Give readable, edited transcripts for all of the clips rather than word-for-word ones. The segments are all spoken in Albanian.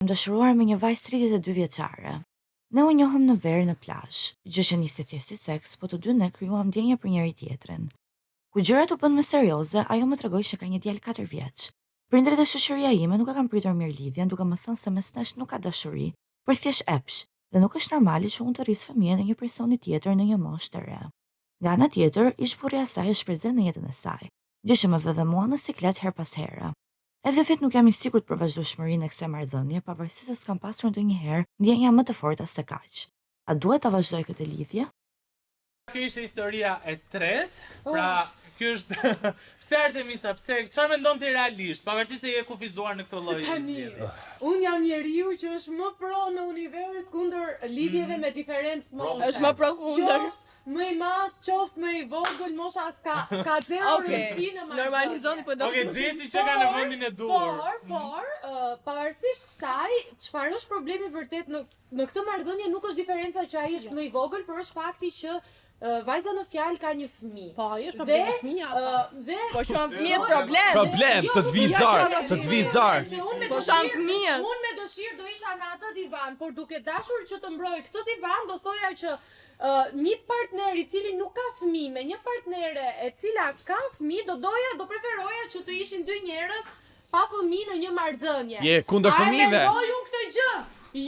Më dashuruar me një vajzë 32 vjeçare. Ne u njohëm në verë në plazh, gjë që nisi thjesht si seks, po të dy ne krijuam ndjenja për njëri tjetrin. Kur gjërat u bën më serioze, ajo më tregoi se ka një djalë 4 vjeç. Prindërit dhe shoqëria ime nuk e kanë pritur mirë lidhjen, duke më thënë se mes nesh nuk ka dashuri, por thjesht epsh, dhe nuk është normale që unë të rris fëmijën e një personi tjetër në një moshë të re. Nga ana tjetër, ish burri i saj është prezent në jetën e saj, gjë që më vë dhe mua në siklet her pas here. Edhe vetë nuk jam i sigurt për vazhdueshmërinë e kësaj marrëdhënie, pavarësisht se s'kam pasur ndonjëherë ndjenja më të forta se kaq. A duhet ta vazhdoj këtë lidhje? Kjo ishte historia e tretë, pra ky është pse Artemisa, pse çfarë mendon ti realisht, pavarësisht se je kufizuar në këtë lloj zgjedhje. Unë jam njeriu që është më pro në univers kundër lidhjeve me diferencë moshe. Është më pro kundër. Më i madh, qoftë më i vogël, mosha ka zero rëndësi në marrëdhënie. Normalizoni po do. Okej, Xhesi që ka në vendin e duhur. Por, pavarësisht kësaj, çfarë është problemi vërtet në këtë marrëdhënie nuk është diferenca që ai është më i vogël, por është fakti që vajza në fjalë ka një fëmijë. Po, ai është problemi fëmia. Dhe Po shuan fëmijët problem. Problem, të zvizar. Po shuan fëmijët. Unë me dëshirë do isha në atë divan, por duke dashur që të mbroj këtë divan, do thoja që një partner i cili nuk ka fëmijë me një partnere e cila ka fëmijë, do preferoja që të ishin dy njerëz pa fëmijë në një marrëdhënie. Je kundër fëmijëve. A mendoj unë këtë gjë?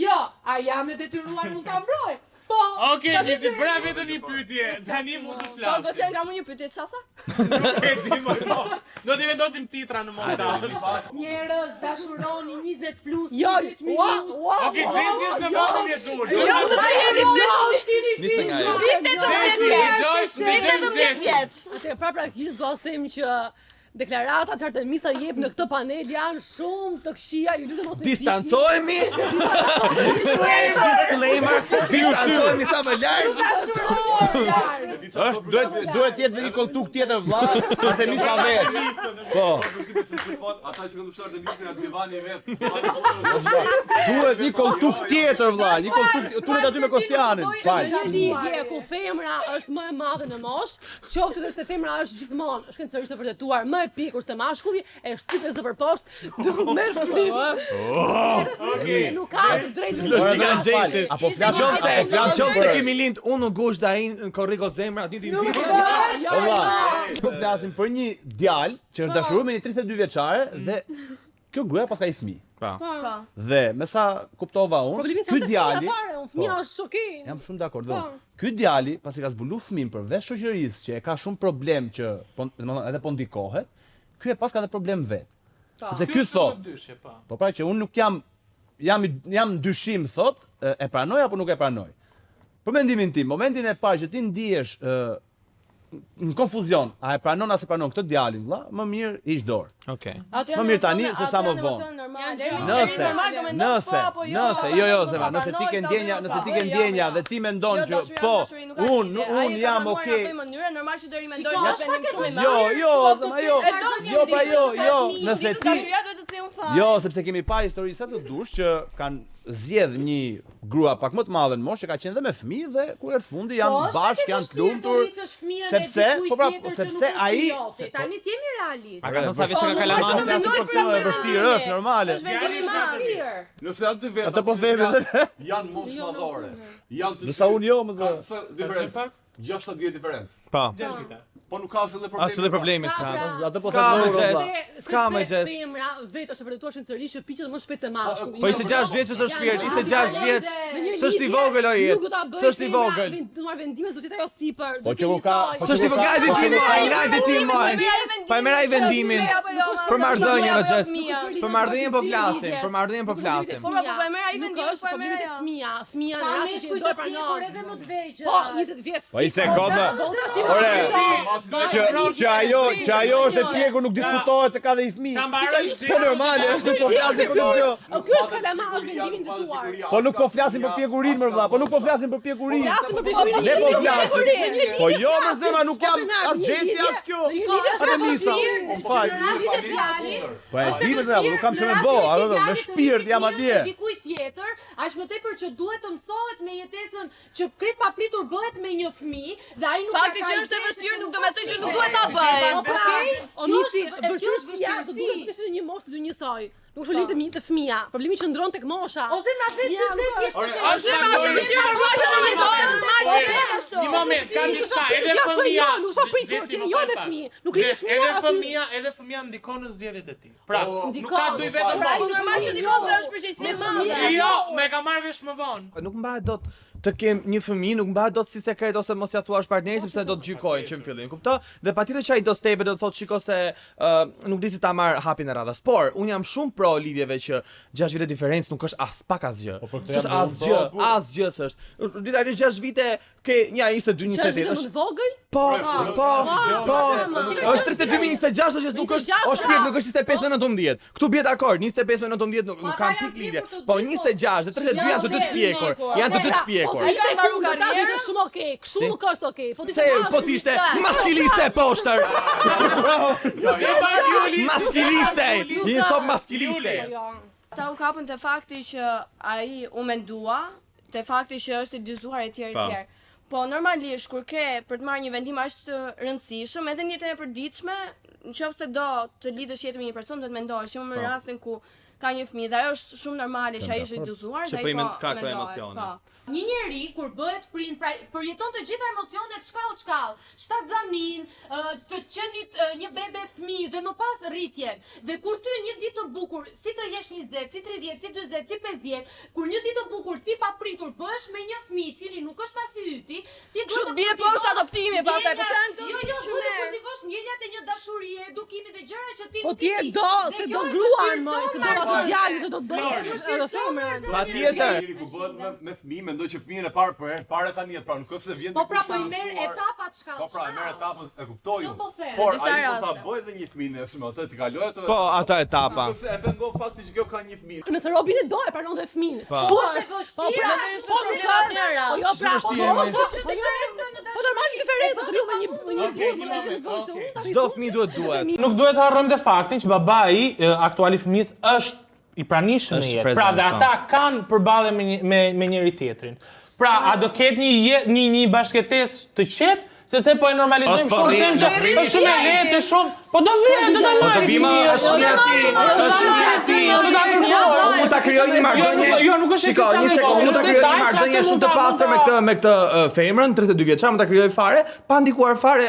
Jo, a jam e detyruar unë ta mbroj? Po. Okej, nisi bëra vetëm një pyetje. Tani mund të Po flas. do të kam një pyetje çfarë tha? Okej, si më thos. Do t'i vendosim titra në montazh. Njerëz dashuroni 20 plus, Jo, 20 minus. Okej, Xhesi është në vendin e duhur. Jo, do të jeni Nisi nga ajo. Atë praktikisht do të them që deklaratat që Artemisa jep në këtë panel janë shumë të këqija, ju lutem mos e Distancohemi. Disclaimer. Distancohemi sa më larg. Është duhet jetë një koltuk tjetër vlla, Artemisa vetë. Po. Ata që kanë fshar Artemisin atë divani vet. Duhet një koltuk tjetër vlla, një koltuk tunet aty me Kostianin. Fal. Një lidhje ku femra është më e madhe në moshë, qoftë edhe se femra është gjithmonë, është këndësisht e vërtetuar më e pikur se mashkulli, e shtypes së përposhtë, me flim. Nuk ka drejtë. Logjika e Xhesit. Apo flas se kemi lind unë në gusht ai në korriko zemra aty ti. Po flasim për një djalë që është dashuruar me një 32 vjeçare dhe kjo gruaja pas ka një fëmijë. Po. Dhe me sa kuptova unë, ky djali, fëmia është shoki. jam shumë dakord. Ky djali pasi ka zbulu fëmin përveç shoqërisë që e ka shumë problem që domethënë edhe po ndikohet, ky e pas ka edhe problem vet. Sepse ky thot, po pra që unë nuk jam dyshim thot, e pranoj apo nuk e pranoj. Për mendimin tim, momentin e parë që ti ndihesh në konfuzion, a e pranon as e pranon këtë djalin vlla, më mirë hiq dorë. Okej. Më mirë tani se sa më vonë. Nëse, jo, Zema, nëse ti ke ndjenja dhe ti mendon që po, unë jam okay. Normal që deri mendoj që vendim shumë i madh. Jo, nëse ti Jo, sepse kemi pa histori sa të dush që kanë zgjedh një grua pak më të madhe në moshë, që ka qenë dhe me fëmijë dhe kur erdh fundi janë bashkë, janë të lumtur. Sepse ai tani ti jemi realist. A ka thënë sa vjeç ka kalamane dhe asnjë problem e vështirë është normale. Është vendim i vështirë. Nëse janë dy veta. Atë po themi Janë moshë madhore. Janë të Disa unë jo më zë. diferencë. 60 vjet diferencë. Po. 6 vite. Po nuk ka asnjë problem. Asnjë problemi s'ka. Atë po Ska thënë më Ska më gjest. Femra vetë është e vërtetuar sinqerisht që piqet më shpejt se mashkulli. Po 26 vjeç është shpirt, 26 vjeç. S'është i vogël ai. S'është i vogël. Do marr vendime, do të jetë ajo sipër. Po që ka. S'është i vogël, hajde ti më. Pa meraj vendimin. Për marrëdhënien në gjest. Për marrëdhënien po flasim, Po e merr ai vendimin, po e merr ajo. Fëmia Ka meshkuj të pjekur edhe më të vegjël. Po 20 vjeç. Po i se kodë. Që ajo është e pjekur nuk diskutohet se ka dhe i fëmijë. Ta mbaroj Po normale, është po flasim për kjo. Ky është kalamar, është vendimi i nxituar. Po nuk po flasim për pjekurinë më vëlla, po nuk po flasim për pjekurinë. Flasim për pjekurinë. Ne po flasim. Po jo më zema, nuk jam as Xhesi as kjo. Është vështirë. Po e di më zema, nuk kam çmë bë, me shpirt jam atje. Dikujt tjetër, aq më tepër që duhet të mësohet me jetesën që kret papritur bëhet me një fëmijë dhe ai nuk ka. Fakti që është e vështirë nuk do të thotë që nuk duhet ta bëj. Okej? Onisi, vështirësia do duhet të ishte një moshë të njësoj. Nuk është problemi të fëmia, problemi që ndron tek mosha. O zemra ti Ja, të nuk thjesht është. o zemra ti të Një moment, ka diçka, edhe fëmia. Nuk është pritur, jo edhe fëmijë. Nuk i fëmia aty. Edhe fëmia ndikon në zgjedhjet e tij. Pra, nuk ndikon, ka duj vetëm pra, Po normal që ndikon se është përgjegjësi e madhe. Jo, me ka marrë vesh më vonë. Nuk mbahet dot të kem një fëmijë, nuk mbahet dot si sekret ose mos ja thuash partnerit sepse do të gjykojnë që në fillim. Kupto? Dhe patjetër që ai do stebe do të thotë shiko se nuk di si ta marr hapin e radhës. Por un jam shumë pro lidhjeve që 6 vite diferencë nuk është as pak asgjë. S'është asgjë s'është. Dita 6 vite ke një 22 28 Është është vogël? po. Është 32 26 është nuk është shpirt nuk është 25 me 19. Këtu bie dakord, 25 me 19 nuk kanë pik lidhje. Po 26 dhe 32 janë të dy të pjekur. Janë të dy të pjekur. Ai ka mbaru karrierën. Është shumë okay, kështu nuk është okay. Po ti Se po t'ishte maskiliste poshtër. Maskiliste. Një thop maskiliste. Ta u kapën te fakti që ai u mendua, te fakti që është i dyzuar e tjerë e tjerë. Po normalisht kur ke për të marrë një vendim aq të rëndësishëm, edhe në jetën e përditshme, nëse do të lidhësh jetën me një person, do të mendosh që në rastin ku ka një fëmijë dhe ajo është shumë normale që ai është i dyzuar dhe ai po mendohet. Një njeri kur bëhet prind, pra përjeton të gjitha emocionet shkallë, shtatzanin, të qenit një bebe fëmijë dhe më pas rritjen. Dhe kur ty një ditë të bukur, si të jesh 20, si 30, si 40, si 50, kur një ditë të bukur ti pa pritur bëhesh me një fëmijë i cili nuk është as i yti, ti duhet të bie poshtë adoptimi pastaj po çan të. Jo, duhet të kultivosh ndjenjat e një dashurie, edukimi dhe gjëra që ti Po ti e do, se do gruan më, se do ato djalin, se do edhe femrën. Patjetër. Ku bëhet me fëmijë, mendoj që fëmijën e parë për herë parë ka njëtë, pra nuk është se vjen Po pra po i merr etapat shkallë. Po pra, i merr etapën, e kuptoj. Por Por ai do ta bëjë edhe një fëmijë nëse më atë ti kaloj atë. Po ato etapa. Nëse e pengon fakti që kjo ka një fëmijë. Nëse Robin e do e pranon dhe fëmijën. Po është e vështirë. Jo pra, po normal diferenca të me një burrë. Çdo fëmijë duhet. Nuk duhet të harrojmë dhe faktin që babai aktuali fëmijës është i pranishëm në jetë. Pra dhe ata kanë përballje me njëri tjetrin. Pra, a do ketë një bashkëtesë të qetë, sepse po e normalizojmë shumë them që është shumë e lehtë, shumë, po do vjen do ta marrë. Po do bima është një ati. Do ta krijoj. Mund ta krijoj një marrëdhënie. Jo, nuk është Shiko, një sekondë, mund ta krijoj një marrëdhënie shumë të pastër me këtë femrën 32 vjeçar, mund ta krijoj fare, pa ndikuar fare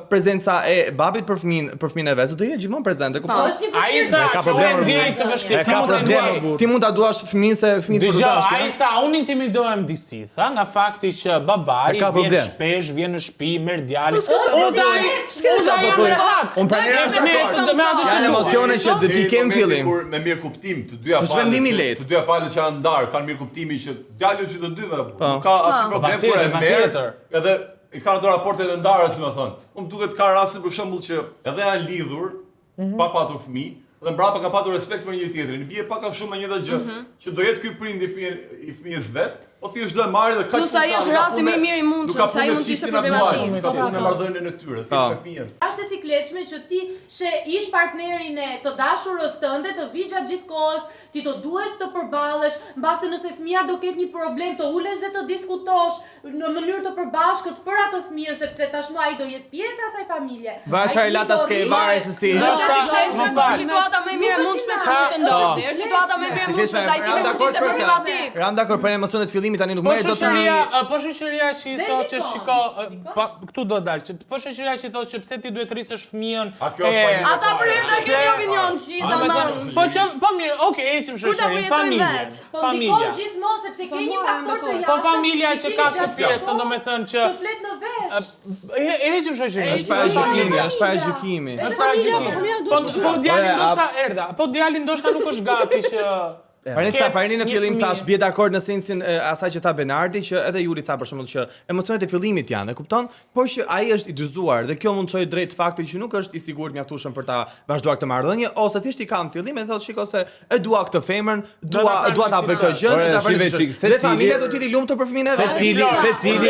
prezenca e babit për fëmijën e vet. Do jetë gjithmonë prezente, kupton? Ai tha, ka probleme të vështirë. Ka probleme. Ti mund ta duash fëmijën se fëmijët po duash. Ai tha, unë intimidohem disi, tha, nga fakti që babai vjen shpesh, vjen në shtëpi, merr djalin. Unë pranera është janë emocione që të ti kem fillim. Me mirë kuptim, të dyja palët. Vendimi lehtë. Të dyja palët që janë ndarë, kanë mirë kuptimin që djalin që të dyve, nuk ka asnjë problem kur e merr. Edhe i kanë ato raportet e ndarë, si më thon. Unë duket ka raste për shembull që edhe janë lidhur pa patur fëmijë, dhe mbrapa ka patur respekt për njëri tjetrin. Bie pak a shumë me një gjë, që do jetë ky prind i fëmijës vet, po ti është do e marrë dhe kaq. Plus ai është rasti më i mirë i mundshëm, sa ai mund të ishte problematik. Ka punë marrëdhënie në këtyre, thjesht me fëmijën. Është e sikletshme që ti ish partnerin e të dashurës tënde të vi gjatë gjithë kohës, ti të duhet të përballesh, mbase nëse fëmia do ketë një problem, të ulesh dhe të diskutosh në mënyrë të përbashkët për atë fëmijë, sepse tashmë ai do jetë pjesë e asaj familje. Vaja relata shke varet se si. Situata më e mirë e mundshme që mund të ndodhë. Është situata më e mirë e mundshme sa ai ti vetë ishte problematik. Ram dakord për emocionet fillimit tani nuk Po merret dot tani. Po shoqëria që i thotë që shiko, këtu do dal, që po shoqëria që i thotë që pse ti duhet të rrisësh fëmijën. Ata për herë do kenë opinion si tamam. Po mirë, okay, heqim shoqërinë, familje. Po ndikon gjithmonë sepse ke një faktor të jashtëm. Po familja që ka këtë pjesë, domethënë që të flet në vesh. Heqim shoqërinë. Është para gjykimit, është para gjykimit. Është para gjykimit. Po djalin ndoshta erdha, po djalin ndoshta nuk është gati që Parni në fillim tash bie dakord në sensin asaj që tha Benardi, që edhe Juri tha për shembull që emocionet e fillimit janë, e kupton? Por që ai është i dyzuar dhe kjo mund të çojë drejt faktit që nuk është i sigurt mjaftueshëm për ta vazhduar këtë marrëdhënie, ose thjesht i ka në fillim e thotë shikoj se e dua këtë femrën, dua ta bëj këtë gjë, dhe familja do të jetë i lumtur për fëmijën e vet. Secili,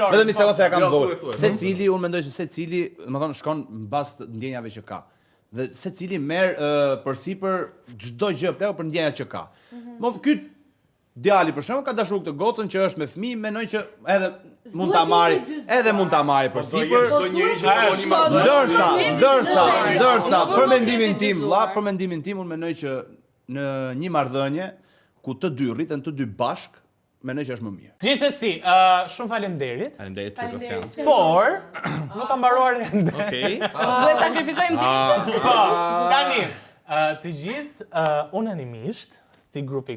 vetëm një sekondë se ja kam dhënë. Secili, unë mendoj se secili, domethënë shkon mbas ndjenjave që ka. Dhe secili merr përsipër çdo gjë plako për ndjenjat që ka. Ky djali për shembull ka dashur këtë gocën që është me fëmijë, mendoj që edhe mund ta marri, për sipër. Çdo njeri që shkon një Ndërsa për mendimin tim, për mendimin tim unë mendoj që në një marrëdhënie ku të dy rriten të dy bashk, mendoj që është më mirë. Gjithsesi, shumë faleminderit. Faleminderit Sebastian. Por, nuk kam mbaruar ende. Okej. Duhet sakrifikojmë ditën. Po, tani, të gjithë unanimisht, si grupi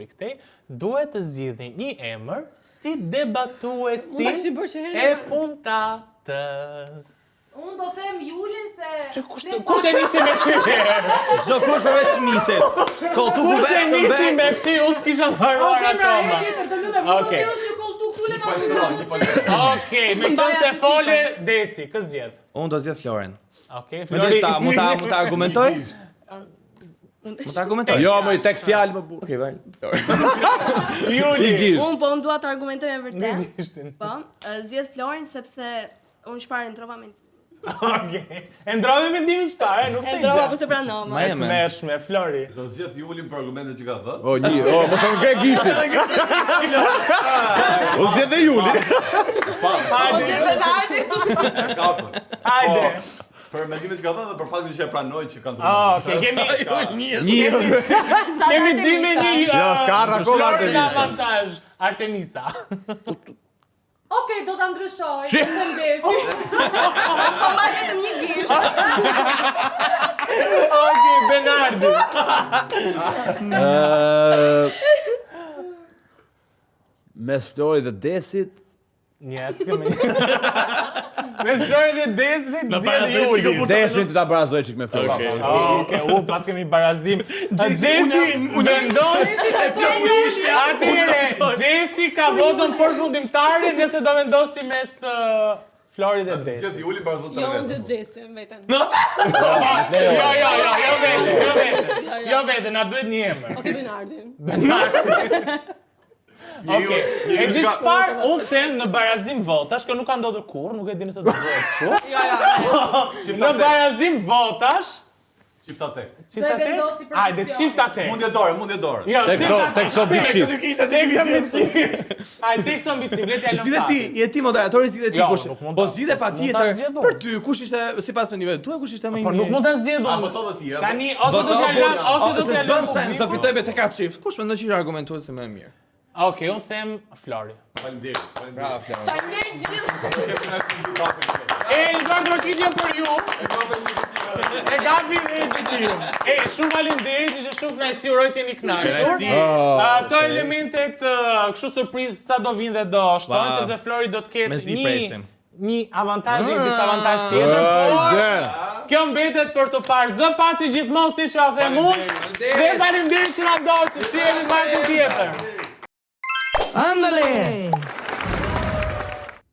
këtej, duhet të zgjidhni një emër si debatuesi e puntatës. Unë do them Julin se... Kush e nisi me ty? Çdo kush përveç miset. Kush e nisi me ty? Unë s'kisha mbaruar akoma. Okej. Okej, me qënë se fole, Desi, kë zgjedh? Unë do zgjedh Floren. Okej, Flori, Flori. mund ta argumentoj? Mund ta argumentoj? Jo, më tek fjalë më burr. Okej, vaj. Juli. Unë po dua të argumentoj me vërtet. Ishtin. Po, zgjedh Florin sepse unë shparendrova me Okej. E ndrove mendimin çfarë? Nuk se Endrova gjatë. po se pranova. Ma e të mërshme, Flori. Do zgjedh Julin për argumentet që ka thënë. Mos të ngre gishtin. U zgjedh dhe Juli. Hajde. Për mendimin që ka thënë dhe për faktin që e pranoj që kanë Okej, kemi 2 me 1. Jo, s'ka ardha akoma Artemisa. Avantazh, Artemisa. Okej, do ta ndryshoj. Them Desi. Po mbaj vetëm një gisht. Okej, Benardi. Mes Flori dhe Desit, Njet, s'kemi. Me Flori dhe Desi, zgjedh Juli. Desin të ta barazoj çik me Flori. Okej, pas kemi barazim. Jesi vendon. Atëre, Jesi ka votën përfundimtare nëse do vendosi mes Flori dhe Desi. Zgjedh Julin për zotë Jo, unë vetë. zgjedh Gjesin, vetëm. Jo vete, na duhet një emër. Okej, Benardin. Okej, e di çfarë unë them në barazim votash, që nuk ka ndodhur kurrë, nuk e di nëse do të bëhet kështu. Në barazim votash, Çifta tek. çifta tek. vendosi për Hajde, opcione. çifta tek. Mundje dorë. Jo, tek so big shift. Tekso mbi çift. Hajde, tekso mbi çift, le të jalon. Zgjidhe ti, je ti moderatori, zgjidhe ti Jo, kush. nuk mund Po ta- zgjidhe mund ta patjetër. zgjedh unë. Për ty kush ishte sipas mendimeve tuaja kush ishte më i Po mirë? nuk mund ta zgjedh A unë. voto dhe ti, a? Tani ose do të jalon, ose do të Se jalon. s'bën sens do fitoj me tek atë çift. Kush mendon që është argumentuesi më i mirë? Okej, unë them Flori. Faleminderit. Bravo Flori. Faleminderit gjithë. E Alexandro Kidjo për ju. E gabi dhe e ditim. E, shumë faleminderit, ishte shumë kënaqësi, uroj të jeni kënaqur. Ato elementet kështu surprizë sa do vinë dhe do shtojnë, sepse Flori do të ketë Mezi presim. një avantazh dhe disavantazh tjetër, por kjo mbetet për të parë. Zë paçi gjithmonë siç ja them unë. Dhe faleminderit që na ndoqët, që jemi marrë tjetër. Ándale.